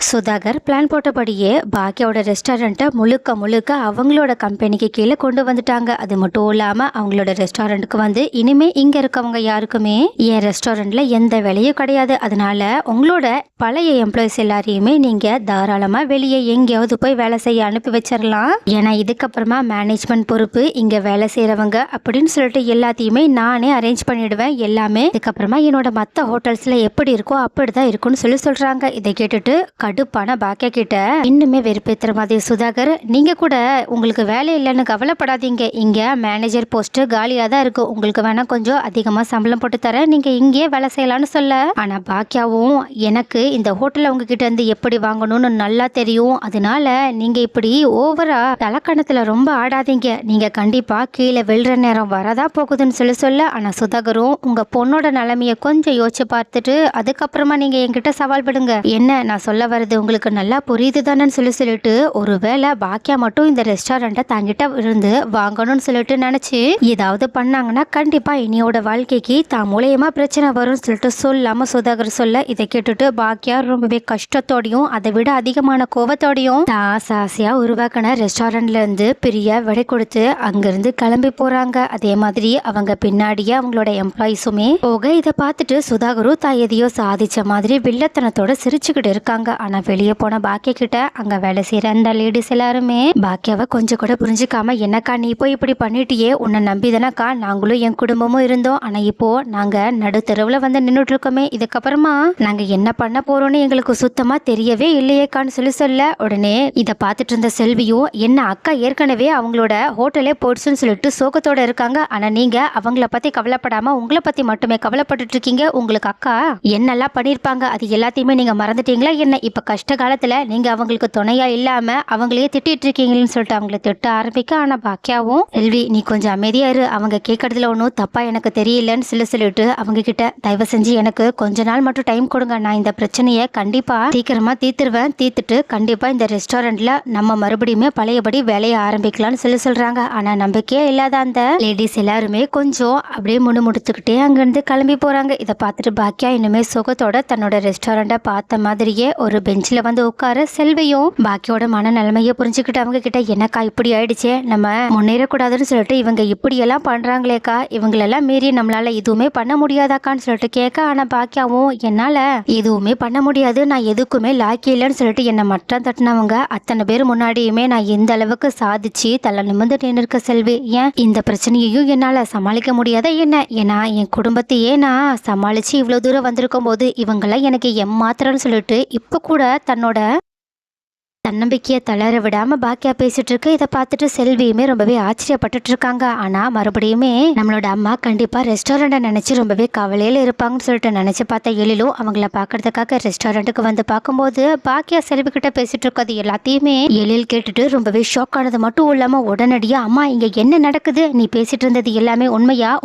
Sudhakar plan போட்டபடியே பாக்கியாவோட ரெஸ்டாரண்ட்டை முழுக்க முழுக்க அவங்களோட கம்பெனிக்கு கீழே கொண்டு வந்துட்டாங்க. அது மட்டும் இல்லாமல் அவங்களோட ரெஸ்டாரண்ட்டுக்கு வந்து இனிமே இங்கே இருக்கவங்க யாருக்குமே என் ரெஸ்டாரண்ட்ல எந்த வேலையும் கிடையாது. அதனால உங்களோட பழைய எம்ப்ளாயிஸ் எல்லாரையுமே நீங்கள் தாராளமாக வெளியே எங்கேயாவது போய் வேலை செய்ய அனுப்பி வச்சிடலாம். ஏன்னா இதுக்கப்புறமா மேனேஜ்மெண்ட் பொறுப்பு இங்கே வேலை செய்கிறவங்க அப்படின்னு சொல்லிட்டு எல்லாத்தையுமே நானே அரேஞ்ச் பண்ணிடுவேன். எல்லாமே இதுக்கப்புறமா என்னோட மற்ற ஹோட்டல்ஸில் எப்படி இருக்கோ அப்படி தான் இருக்குன்னு சொல்கிறாங்க. இதை கேட்டுட்டு கடுப்பான பாக்கியா கிட்ட இன்னுமே வெறுப்பேத்துற மாதிரி சுதாகர், நீங்க கூட உங்களுக்கு வேலை இல்லைன்னு கவலைப்படாதீங்க, இங்க மேனேஜர் போஸ்ட் காலியா தான் இருக்கு, உங்களுக்கு வேணா கொஞ்சம் அதிகமா சம்பளம் போட்டு தர, நீங்க இங்கேயே வேலை செய்யலாம்னு சொல்ல. ஆனா பாக்கியாவும் எனக்கு இந்த ஹோட்டல்ல உங்ககிட்ட இருந்து எப்படி வாங்கணும்னு நல்லா தெரியும், அதனால நீங்க இப்படி ஓவரா தலக்கணத்துல ரொம்ப ஆடாதீங்க, நீங்க கண்டிப்பா கீழே வெல்ற நேரம் வரதா போகுதுன்னு சொல்ல. ஆனா சுதாகரும் உங்க பொண்ணோட நிலைமைய கொஞ்சம் யோசிச்சு பார்த்துட்டு அதுக்கப்புறமா நீங்க என்கிட்ட சவால் விடுங்க, என்ன நான் சொல்ல வருது உங்களுக்கு நல்லா புரியுது தானே சொல்லிட்டு ஒருவேளை பாக்கியா மட்டும் இந்த ரெஸ்டாரண்ட்டை தங்கிட்ட இருந்து வாங்கணும்னு சொல்லிட்டு நினைச்சு ஏதாவது பண்ணாங்கன்னா கண்டிப்பா இனியோட வாழ்க்கைக்கு தான் மூலியமா பிரச்சனை வரும்னு சொல்லிட்டு சொல்லாம சுதாகர் சொல்ல. இதை கேட்டுட்டு பாக்கியா ரொம்பவே கஷ்டத்தோடையும் அதை விட அதிகமான கோவத்தோடையும் ஆசையா உருவாக்கின ரெஸ்டாரண்ட்ல இருந்து பிரியா விடை கொடுத்து அங்கிருந்து கிளம்பி போறாங்க. அதே மாதிரி அவங்க பின்னாடியே அவங்களோட எம்ப்ளாயிஸுமே போக இதை பார்த்துட்டு சுதாகரும் தான் எதையோ சாதிச்ச மாதிரி வில்லத்தனத்தோட சிரிச்சுக்கிட்டு இருக்காங்க. ஆனா வெளியே போன பாக்கிய கிட்ட அங்க வேலை செய்யற அந்த லேடிஸ் எல்லாருமே பாக்கியாவை கொஞ்சம் கூட புரிஞ்சுக்காம, என்னக்கா நீ போய் இப்படி பண்ணிட்டியே, உன்னை நம்பிதானக்கா நாங்களும் என் குடும்பமும் இருந்தோம், ஆனா இப்போ நாங்க நடு தெருவுல வந்து நின்றுட்டு இருக்கோமே, இதுக்கப்புறமா நாங்க என்ன பண்ண போறோம்னு எங்களுக்கு சுத்தமா தெரியவே இல்லையேக்கான்னு சொல்ல. உடனே இதை பார்த்துட்டு இருந்த செல்வியும், என்ன அக்கா ஏற்கனவே அவங்களோட ஹோட்டலே போயிடுச்சுன்னு சொல்லிட்டு சோகத்தோட இருக்காங்க, ஆனா நீங்க அவங்கள பத்தி கவலைப்படாம உங்களை பத்தி மட்டுமே கவலைப்பட்டு இருக்கீங்க, உங்களுக்கு அக்கா என்னெல்லாம் பண்ணிருப்பாங்க அது எல்லாத்தையுமே நீங்க மறந்துட்டீங்களா என்ன, இப்ப கஷ்ட காலத்துல நீங்க அவங்களுக்கு துணையா இல்லாம அவங்களையே திட்டிட்டு இருக்கீங்கன்னு சொல்லிட்டு அவங்களை திட்ட ஆரம்பிக்க. ஆனா பாக்கியாவும், செல்வி நீ கொஞ்சம் அமைதியா இரு, அவங்க கேட்கறதுல ஒன்றும் தப்பா எனக்கு தெரியலன்னு சொல்லிட்டு அவங்க கிட்ட தயவு செஞ்சு எனக்கு கொஞ்ச நாள் மட்டும் டைம் கொடுங்க, நான் இந்த பிரச்சனையை கண்டிப்பா சீக்கிரமா தீர்த்துருவேன், தீர்த்துட்டு கண்டிப்பா இந்த ரெஸ்டாரண்ட்ல நம்ம மறுபடியுமே பழையபடி வேலையை ஆரம்பிக்கலாம்னு சொல்றாங்க. ஆனா நம்பிக்கையே இல்லாத அந்த லேடிஸ் எல்லாருமே கொஞ்சம் அப்படியே முணுமுடுத்துக்கிட்டே அங்கிருந்து கிளம்பி போறாங்க. இதை பார்த்துட்டு பாக்கியா இன்னுமே சுகத்தோட தன்னோட ரெஸ்டாரண்ட்டை பார்த்த மாதிரியே ஒரு பெஞ்சில் வந்து உட்கார. செல்வியும் பாக்கியோட மனநிலைமையை புரிஞ்சுக்கிட்டு அவங்க கிட்ட, என்னக்கா இப்படி ஆயிடுச்சே, நம்ம முன்னேறக்கூடாதுன்னு சொல்லிட்டு இவங்க இப்படியெல்லாம் பண்றாங்களேக்கா, இவங்களெல்லாம் மீறி நம்மளால எதுவுமே பண்ண முடியாதாக்கான்னு சொல்லிட்டு கேட்க. ஆனா பாக்கியாவும், என்னால எதுவுமே பண்ண முடியாது, நான் எதுக்குமே லாக்கி இல்லைன்னு சொல்லிட்டு என்னை மட்டம் தட்டினவங்க அத்தனை பேர் முன்னாடியுமே நான் எந்த அளவுக்கு சாதிச்சு தலை நிமிர்ந்து நின்று செல்வி, ஏன் இந்த பிரச்சனையையும் என்னால சமாளிக்க முடியாத என்ன, ஏன்னா என் குடும்பத்தையே நான் சமாளிச்சு இவ்வளவு தூரம் வந்திருக்கும் போது இவங்கெல்லாம் எனக்கு எம்மாத்திரன்னு சொல்லிட்டு இப்ப கூட தன்னோட தன்னம்பிக்கையை தளர விடாம பாக்கியா பேசிட்டு இருக்கு. இதை பார்த்துட்டு செல்வியுமே ரொம்பவே ஆச்சரியப்பட்டுட்டு இருக்காங்க. ஆனா மறுபடியுமே நம்மளோட அம்மா கண்டிப்பா ரெஸ்டாரண்ட்டை நினைச்சு ரொம்பவே கவலையில இருப்பாங்கன்னு சொல்லிட்டு நினைச்சு பார்த்த எழிலும் அவங்கள பாக்குறதுக்காக ரெஸ்டாரண்ட்டுக்கு வந்து பார்க்கும்போது பாக்கியா செல்வி கிட்ட பேசிட்டு இருக்கிறது எல்லாத்தையுமே எழில் கேட்டுட்டு ரொம்பவே ஷாக் ஆனது மட்டும் இல்லாம உடனடியா, அம்மா இங்க என்ன நடக்குது, நீ பேசிட்டு இருந்தது எல்லாமே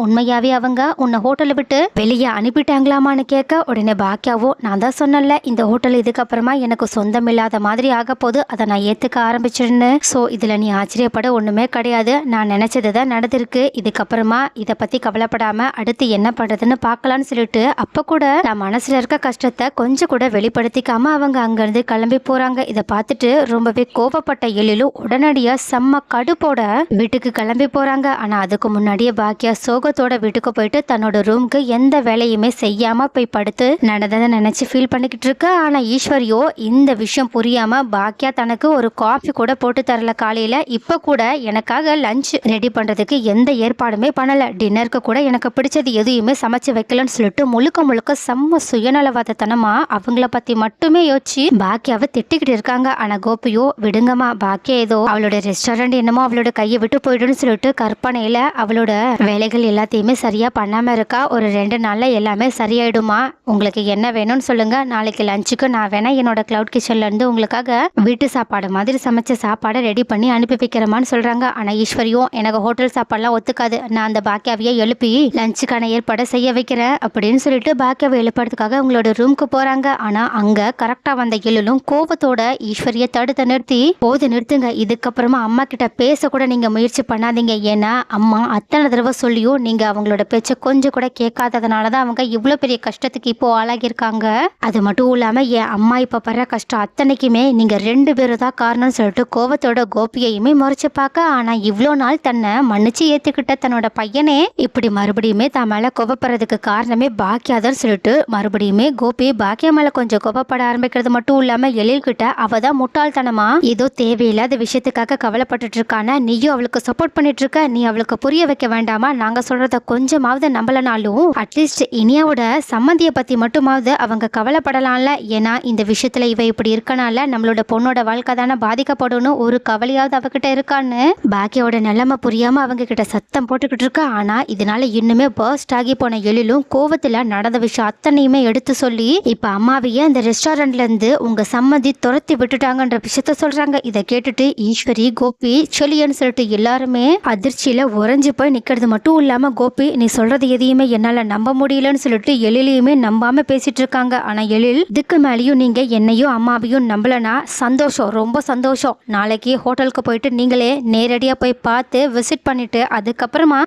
உண்மையாவே அவங்க உன்னை ஹோட்டலை விட்டு வெளியே அனுப்பிட்டாங்களாமான்னு கேட்க. உடனே பாக்கியாவோ, நான் தான் சொன்னல இந்த ஹோட்டல் இதுக்கப்புறமா எனக்கு சொந்தம் இல்லாத மாதிரி ஆக போது, அதை நான் ஏத்துக்க ஆரம்பிச்சிருன்னு, சோ இதுல நீ ஆச்சரியப்பட ஒண்ணுமே கிடையாது, நான் நினைச்சதுதான் நடந்திருக்கு, இதுக்கப்புறமா இதை பத்தி கவலைப்படாம அடுத்து என்ன பண்றதுன்னு பார்க்கலாம்னு சொல்லிட்டு அப்ப கூட நான் மனசுல இருக்க கஷ்டத்தை கொஞ்சம் கூட வெளிப்படுத்திக்காம அவங்க அங்கிருந்து கிளம்பி போறாங்க. இதை பார்த்துட்டு ரொம்பவே கோபப்பட்ட எழிலும் உடனடியா செம்ம கடுப்போட வீட்டுக்கு கிளம்பி போறாங்க. ஆனா அதுக்கு முன்னாடியே பாக்கியா சோகத்தோட வீட்டுக்கு போயிட்டு தன்னோட ரூமுக்கு எந்த வேலையுமே செய்யாம போய் படுத்து நடந்ததை நினைச்சு ஃபீல் பண்ணிக்கிட்டு இருக்கு. ஆனா ஈஸ்வரியோ இந்த விஷயம் புரியாம பாக்கியா தனக்கு ஒரு காஃபி கூட போட்டு தரல காலையில, இப்ப கூட எனக்காக லஞ்ச் ரெடி பண்றதுக்கு எந்த ஏற்பாடுமே பண்ணல, டின்னருக்கு கூட எனக்கு பிடிச்சது எதுவுமே சமைச்சு வைக்கலன்னு சொல்லிட்டு முழுக்க செம்ம சுயநலவாதத்தனமா அவங்கள பத்தி மட்டுமே யோசிச்சு பாக்கியாவை திட்டிக்கிட்டு இருக்காங்க. ஆனா கோபியோ, விடுங்கம்மா, பாக்கியா ஏதோ அவளோட ரெஸ்டாரண்ட் என்னமோ அவளோட கையை விட்டு போயிடுன்னு சொல்லிட்டு கற்பனையில அவளோட வேலைகள் எல்லாத்தையுமே சரியா பண்ணாம இருக்கா, ஒரு 2 நாள்ல எல்லாமே சரியாயிடுமா, உங்களுக்கு என்ன வேணும்னு சொல்லுங்க, நாளைக்கு லஞ்சுக்கு நான் வேணா என்னோட கிளவுட் கிச்சன்ல இருந்து உங்களுக்காக வீட்டு சாப்பாடு மாதிரி சமைச்ச சாப்பாடை ரெடி பண்ணி அனுப்பி வைக்கிறமான்னு சொல்றாங்க. ஆனா ஈஸ்வரியும் எனக்கு ஹோட்டல் சாப்பாடுலாம் ஒத்துக்காது, நான் அந்த பாக்கியாவையே எழுப்பி லஞ்சுக்கான ஏற்பாடை செய்ய வைக்கிறேன் அப்படின்னு சொல்லிட்டு பாக்கியாவை எழுப்புறதுக்காக அவங்களோட ரூமுக்கு போறாங்க. ஆனா அங்க கரெக்டா வந்த எழிலும் கோபத்தோட ஈஸ்வரிய தடுத்து நிறுத்தி, போது நிறுத்துங்க, இதுக்கப்புறமா அம்மா கிட்ட பேச கூட நீங்க முயற்சி பண்ணாதீங்க. ஏன்னா அம்மா அத்தனை தடவை சொல்லியும் நீங்க அவங்களோட பேச்ச கொஞ்சம் கூட கேட்காததுனாலதான் அவங்க இவ்வளவு பெரிய கஷ்டத்துக்கு இப்போ ஆளாகியிருக்காங்க. அது மட்டும் இல்லாம என் அம்மா இப்ப படுற கஷ்டம் அத்தனைக்குமே நீங்க 2 பேரும் தான் காரணம்னு சொல்லிட்டு கோபத்தோட கோபியையுமே முறைச்சு பார்க்க, ஆனா இவ்வளோ நாள் தன்னை மன்னிச்சு ஏத்துக்கிட்ட தன்னோட பையனே இப்படி மறுபடியுமே தான் மேல கோபப்படுறதுக்கு காரணமே பாக்கியாதான் சொல்லிட்டு மறுபடியுமே கோபி பாக்கியா மேல கொஞ்சம் கோபப்பட ஆரம்பிக்கிறது மட்டும் இல்லாம எழில்கிட்ட அவதான் முட்டாள்தனமா ஏதோ தேவையில்லாத விஷயத்துக்காக கவலைப்பட்டுட்டு இருக்கான, நீயும் அவளுக்கு சப்போர்ட் பண்ணிட்டு இருக்க, நீ அவளுக்கு புரிய வைக்க வேண்டாமா, நாங்க சொல்றத கொஞ்சமாவது நம்பலனாலும் அட்லீஸ்ட் இனியாவோட சம்மந்திய பத்தி மட்டுமாவது அவங்க கவலைப்படலாம்ல. ஏன்னா இந்த விஷயத்துல இவ இப்படி இருக்கனால நம்மளோட பொண்ணோட வாழ்க்கை தானே பாதிக்கப்படணும் ஒரு கவலையாவது அவகிட்ட இருக்கான்னு பாக்கியோட நிலைமை புரியாம அவங்க கிட்ட சத்தம் போட்டுக்கிட்டு இருக்கா. ஆனா இதனால இன்னுமே பர்ஸ்ட் ஆகி போன எழிலும் கோவத்துல நடந்த விஷயம் அத்தனையுமே எடுத்து சொல்லி இப்ப அம்மாவையே அந்த ரெஸ்டாரண்ட்ல இருந்து உங்க சம்மந்தி துரத்தி விட்டுட்டாங்கன்ற விஷயத்த சொல்றாங்க. இதை கேட்டுட்டு ஈஸ்வரி கோபி செலியன்னு சொல்லிட்டு எல்லாருமே அதிர்ச்சியில உறைஞ்சு போய் நிக்கிறது மட்டும் இல்லாம கோபி நீ சொல்றது எதையுமே என்னால நம்ப முடியலன்னு சொல்லிட்டு எழிலையுமே நம்பாம பேசிட்டு இருக்காங்க. ஆனா எழில் இதுக்கு மேலேயும் நீங்க என்னையும் அம்மாவையும் நம்பலனா சந்தோஷம், ரொம்ப சந்தோஷம், நாளைக்கு ஹோட்டலுக்கு போயிட்டு நீங்களே நேரடியா போய் பார்த்து விசிட் பண்ணிட்டு அதுக்கப்புறமா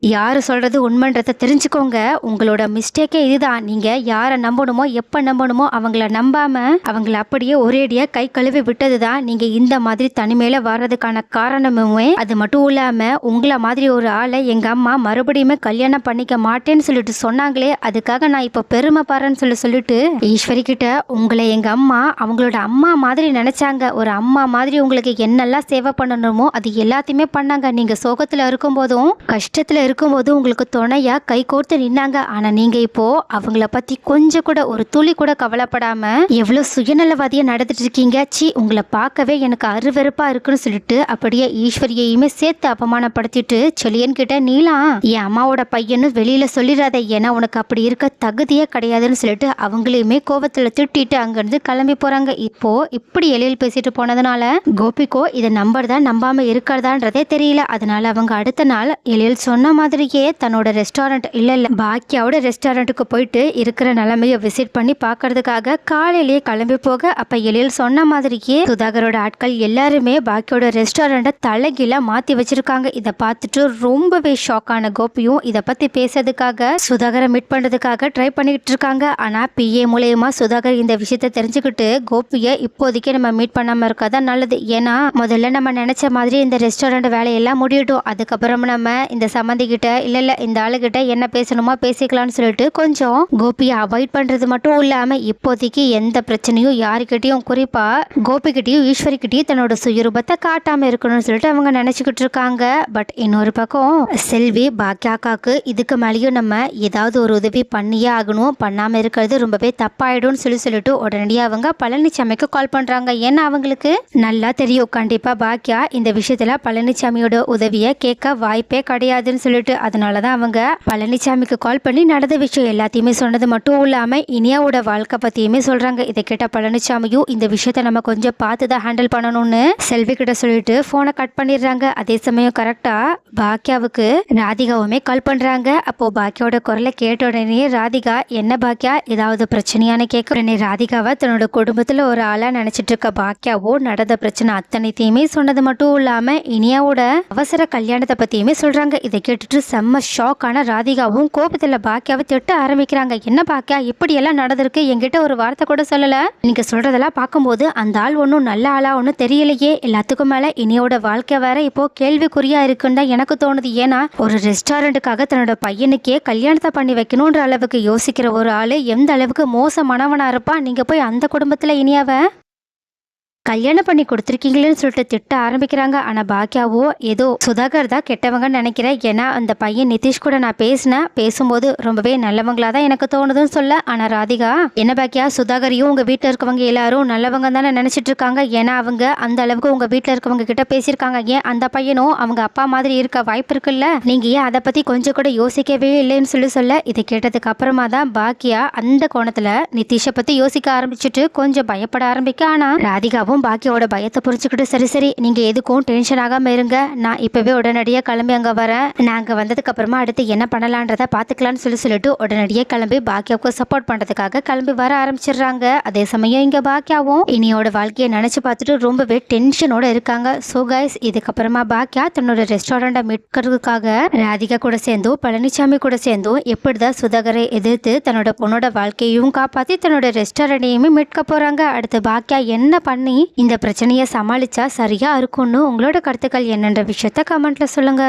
யாரு சொல்றது உண்மைன்றத தெரிஞ்சுக்கோங்க. உங்களோட மிஸ்டேக்கே இதுதான், நீங்க யாரை நம்பணுமோ எப்ப நம்பணுமோ அவங்கள நம்பாம அவங்கள அப்படியே ஒரேடியா கை கழுவி விட்டதுதான் நீங்க இந்த மாதிரி தனிமையில வர்றதுக்கான காரணமுமே. அது மட்டும் இல்லாம உங்களை மாதிரி ஒரு ஆளை எங்க அம்மா மறுபடியுமே கல்யாணம் பண்ணிக்க மாட்டேன்னு சொல்லிட்டு சொன்னாங்களே, அதுக்காக நான் இப்ப பெருமைப்படுறேன்னு சொல்லிட்டு ஈஸ்வரி கிட்ட உங்களை எங்க அம்மா அவங்களோட அம்மா மாதிரி நினைச்சாங்க, ஒரு அம்மா மாதிரி உங்களுக்கு என்னெல்லாம் சேவை பண்ணணுமோ அது எல்லாத்தையுமே பண்ணாங்க. நீங்க சோகத்துல இருக்கும் போதும் கஷ்டத்துல இருக்கும்போது உங்களுக்கு துணையா கை கோர்த்து நின்னாங்க. ஆனா நீங்க இப்போ அவங்கள பத்தி கொஞ்சம் கூட ஒரு துளி கூட கவலைப்படாம எவ்வளவு சுயநலவாதியா நடந்துட்டு இருக்கீங்க. சி, உங்களை பார்க்கவே எனக்கு அருவெறுப்பா இருக்குன்னு சொல்லிட்டு அப்படியே ஈஸ்வரியையுமே சேர்த்து அவமானப்படுத்திட்டு செலியன் கிட்ட நீலா என் அம்மாவோட பையன்னு வெளியில சொல்லிடாத, ஏன்னா உனக்கு அப்படி இருக்க தகுதியே கிடையாதுன்னு சொல்லிட்டு அவங்களையுமே கோபத்துல திட்டிட்டு அங்கிருந்து கிளம்பி போறாங்க. இப்போ இப்படி எழில் பேசிட்டு போனதுனால கோபிக்கோ இதை நம்பறதா நம்பாம இருக்கிறதான்றதே தெரியல. அதனால அவங்க அடுத்த நாள் எழில் சொன்ன மாதிரியே தன்னோட ரெஸ்டாரண்ட் இல்ல பாக்கியாவோட ரெஸ்டாரண்ட்டுக்கு போயிட்டு இருக்கிற நிலைமையை விசிட் பண்ணி பாக்குறதுக்காக காலையிலேயே கிளம்பி போக, அப்ப எழில் சொன்ன மாதிரியே சுதாகரோட ஆட்கள் எல்லாருமே பாக்கியோட ரெஸ்டாரண்ட்டை தலைகீழ மாத்தி வச்சிருக்காங்க. இதை பார்த்துட்டு ரொம்பவே ஷாக்கான கோபியும் இதை பத்தி பேசுறதுக்காக சுதாகரை மீட் பண்றதுக்காக ட்ரை பண்ணிட்டு இருக்காங்க. ஆனா பிஏ மூலயமா சுதாகர் இந்த விஷயத்த தெரிஞ்சுக்கிட்டு கோபியை இப்போதைக்கு நம்ம மீட் பண்ணாம இருக்கதான் நல்லது. ஏன்னா முதல்ல நம்ம நினைச்ச மாதிரி இந்த ரெஸ்டாரண்ட் வேலையெல்லாம் முடியட்டும், அதுக்கப்புறம் நம்ம இந்த சம்மந்தி கிட்ட இல்ல இந்த ஆளுகிட்ட என்ன பேசணுமோ பேசிக்கலாம்னு சொல்லிட்டு கொஞ்சம் கோபியை அவாய்ட் பண்றது மட்டும் இல்லாம இப்போதைக்கு எந்த பிரச்சனையும் யாருக்கிட்டையும் குறிப்பா கோபிக்கிட்டையும் ஈஸ்வரி கிட்டையும் தன்னோட சுயரூபத்தை காட்டாம இருக்கணும்னு சொல்லிட்டு அவங்க நினைச்சுக்கிட்டு இருக்காங்க. பட் இன்னொரு பக்கம் செல்வி பாக்கியாக்காக்கு இதுக்கு மேலேயும் நம்ம ஏதாவது ஒரு உதவி பண்ணியே ஆகணும், பண்ணாம இருக்கிறது ரொம்பவே தப்பாயிடும்னு சொல்லிட்டு உடனடியாக அவங்க பழனிசாமிக்கு கால் பண்றாங்க. ஏன்னா அவங்களுக்கு நல்லா தெரியும் கண்டிப்பா பாக்கியா இந்த விஷயத்துல பழனிசாமியோட உதவியை கேட்க வாய்ப்பே கிடையாதுன்னு சொல்லிட்டு, அதனாலதான் அவங்க பழனிசாமிக்கு கால் பண்ணி நடந்த விஷயம் எல்லாத்தையுமே சொன்னது மட்டும் இல்லாம இனியாவோட வாழ்க்கை பத்தியுமே சொல்றாங்க. இதை கேட்ட பழனிசாமியும் இந்த விஷயத்த நம்ம கொஞ்சம் பார்த்துதான் ஹேண்டில் பண்ணணும்னு செல்வி கிட்ட சொல்லிட்டு போனை கட் பண்ணிடுறாங்க. அதே சமயம் கரெக்டா பாக்கியாவுக்கு ராதிகாவுமே கால் பண்றாங்க. அப்போ பாக்கியாவோட குரலை கேட்ட உடனே ராதிகா என்ன பாக்கியா ஏதாவது பிரச்சனையான கேட்க உடனே ராதிகாவை தன்னோட குடும்பத்துல ஒரு ஆளா நினைச்சிட்டு இருக்க பாக்கியாவோ நடந்த பிரச்சனை அத்தனைத்தையுமே சொன்னது மட்டும் இல்லாம இனியாவோட அவசர கல்யாணத்தை பத்தியுமே சொல்றாங்க. இதை கேட்டுட்டு செம்ம ஷாக்கான ராதிகாவும் கோபத்துல பாக்கியாவை திட்ட ஆரம்பிக்கிறாங்க. என்ன பாக்கியா இப்படி எல்லாம் நடந்திருக்கு, என்கிட்ட ஒரு வார்த்தை கூட சொல்லல, நீங்க சொல்றதெல்லாம் பார்க்கும்போது அந்த ஆள் ஒன்றும் நல்ல ஆளா ஒன்றும் தெரியலையே, எல்லாத்துக்கும் மேல இனியோட வாழ்க்கை வேற இப்போ கேள்விக்குறியா இருக்குன்னு தான் எனக்கு தோணுது. ஏன்னா ஒரு ரெஸ்டாரண்ட்டுக்காக தன்னோட பையனுக்கே கல்யாணத்தை பண்ணி வைக்கணும்ன்ற அளவுக்கு யோசிக்கிற ஒரு ஆளு எந்த அளவுக்கு மோசமானவனா இருப்பா, நீங்க போய் அந்த குடும்பத்துல இனியாவ கல்யாணம் பண்ணி கொடுத்துருக்கீங்களேன்னு சொல்லிட்டு திட்ட ஆரம்பிக்கிறாங்க. ஆனா பாக்கியாவோ ஏதோ சுதாகர் தான் கெட்டவங்கன்னு நினைக்கிறேன், ஏன்னா அந்த பையன் நிதிஷ் கூட நான் பேசும்போது ரொம்பவே நல்லவங்களா தான் எனக்கு தோணுதுன்னு சொல்ல. ஆனா ராதிகா என்ன பாக்கியா சுதாகரையும் உங்க வீட்டுல இருக்கவங்க எல்லாரும் நல்லவங்க தானே நினைச்சிட்டு இருக்காங்க, ஏன்னா அவங்க அந்த அளவுக்கு உங்க வீட்டுல இருக்கவங்க கிட்ட பேசியிருக்காங்க, ஏன் அந்த பையனும் அவங்க அப்பா மாதிரி இருக்க வாய்ப்பு இருக்குல்ல, நீங்க ஏன் அதை பத்தி கொஞ்சம் கூட யோசிக்கவே இல்லைன்னு சொல்ல. இதை கேட்டதுக்கு அப்புறமா தான் பாக்கியா அந்த கோணத்துல நிதிஷை பத்தி யோசிக்க ஆரம்பிச்சுட்டு கொஞ்சம் பயப்பட ஆரம்பிக்க. ஆனா ராதிகாவும் ராதிகாவும் பாக்கியாவோட பயத்தை புரிஞ்சுக்கிட்டு சரி சரி நீங்க எதுக்கும் டென்ஷன் ஆகாம இருங்க, நான் இப்பவே உடனடியாக கிளம்பி அங்க வரேன், நாங்க வந்ததுக்கு அப்புறமா அடுத்து என்ன பண்ணலான்றத பாத்துக்கலாம்னு சொல்லிட்டு உடனடியே கிளம்பி பாக்கியாவுக்கு சப்போர்ட் பண்றதுக்காக கிளம்பி வர ஆரம்பிச்சிடுறாங்க. அதே சமயம் இங்க பாக்கியாவும் இனியோட வாழ்க்கையை நினைச்சு பார்த்துட்டு ரொம்பவே டென்ஷனோட இருக்காங்க. ஸோ கைஸ், இதுக்கப்புறமா பாக்கியா தன்னோட ரெஸ்டாரண்ட்டை மீட்கிறதுக்காக ராதிகா கூட சேர்ந்தும் பழனிசாமி கூட சேர்ந்தும் எப்படிதான் சுதாகரை எதிர்த்து தன்னோட பொண்ணோட வாழ்க்கையும் காப்பாத்தி தன்னோட ரெஸ்டாரண்ட்டையுமே மீட்க போறாங்க. அடுத்து பாக்கியா என்ன பண்ணி இந்த பிரச்சனையை சமாளிச்சா சரியா இருக்கும்னு உங்களோட கருத்துக்கள் என்னன்ற விஷயத்த கமெண்ட்ல சொல்லுங்க.